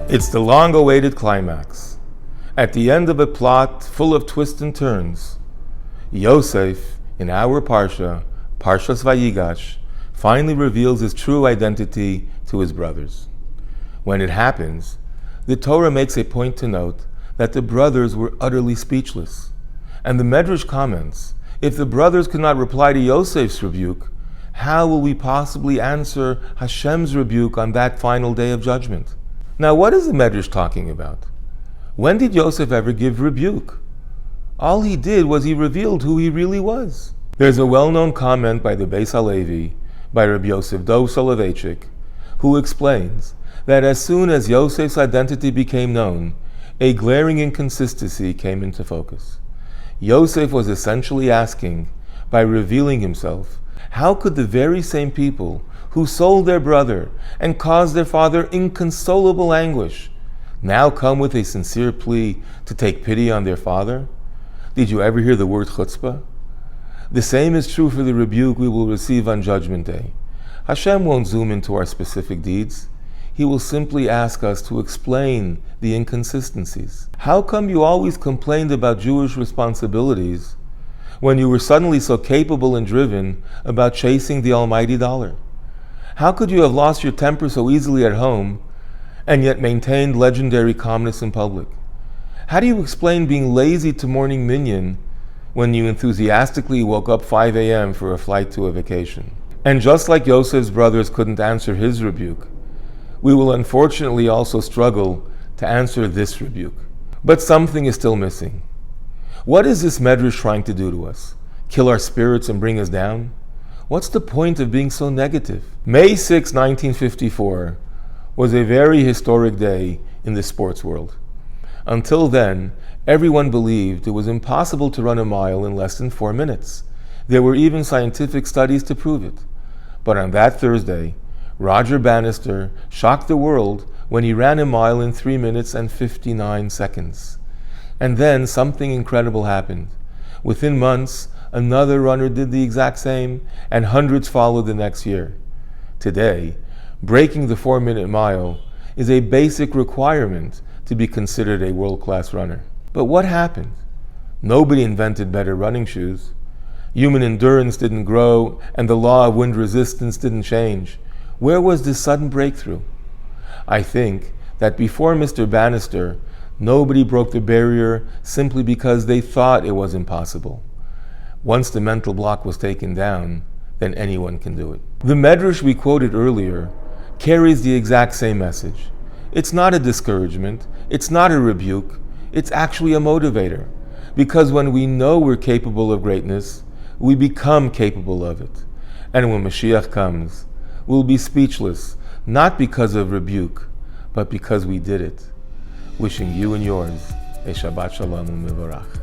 It's the long-awaited climax. At the end of a plot full of twists and turns, Yosef, in our Parsha, Parshas Vayigash, finally reveals his true identity to his brothers. When it happens, the Torah makes a point to note that the brothers were utterly speechless. And the Medrash comments, if the brothers could not reply to Yosef's rebuke, how will we possibly answer Hashem's rebuke on that final day of judgment? Now, what is the Medrash talking about? When did Yosef ever give rebuke? All he did was he revealed who he really was. There's a well-known comment by the Beis HaLevi, by Rabbi Yosef Dov Soloveitchik, who explains that as soon as Yosef's identity became known, a glaring inconsistency came into focus. Yosef was essentially asking, by revealing himself, how could the very same people who sold their brother and caused their father inconsolable anguish now come with a sincere plea to take pity on their father? Did you ever hear the word chutzpah? The same is true for the rebuke we will receive on Judgment Day. Hashem won't zoom into our specific deeds. He will simply ask us to explain the inconsistencies. How come you always complained about Jewish responsibilities when you were suddenly so capable and driven about chasing the almighty dollar? How could you have lost your temper so easily at home and yet maintained legendary calmness in public? How do you explain being lazy to morning minyan when you enthusiastically woke up 5 a.m. for a flight to a vacation? And just like Yosef's brothers couldn't answer his rebuke, we will unfortunately also struggle to answer this rebuke. But something is still missing. What is this Medrash trying to do to us? Kill our spirits and bring us down? What's the point of being so negative? May 6, 1954 was a very historic day in the sports world. Until then, everyone believed it was impossible to run a mile in less than 4 minutes. There were even scientific studies to prove it. But on that Thursday, Roger Bannister shocked the world when he ran a mile in 3 minutes and 59 seconds. And then something incredible happened. Within months, another runner did the exact same, and hundreds followed the next year. Today, breaking the 4-minute mile is a basic requirement to be considered a world-class runner. But what happened? Nobody invented better running shoes. Human endurance didn't grow, and the law of wind resistance didn't change. Where was this sudden breakthrough? I think that before Mr. Bannister, nobody broke the barrier simply because they thought it was impossible. Once the mental block was taken down, then anyone can do it. The Medrash we quoted earlier carries the exact same message. It's not a discouragement, it's not a rebuke, it's actually a motivator. Because when we know we're capable of greatness, we become capable of it. And when Mashiach comes, we'll be speechless, not because of rebuke, but because we did it. Wishing you and yours a Shabbat Shalom u'Mevorach.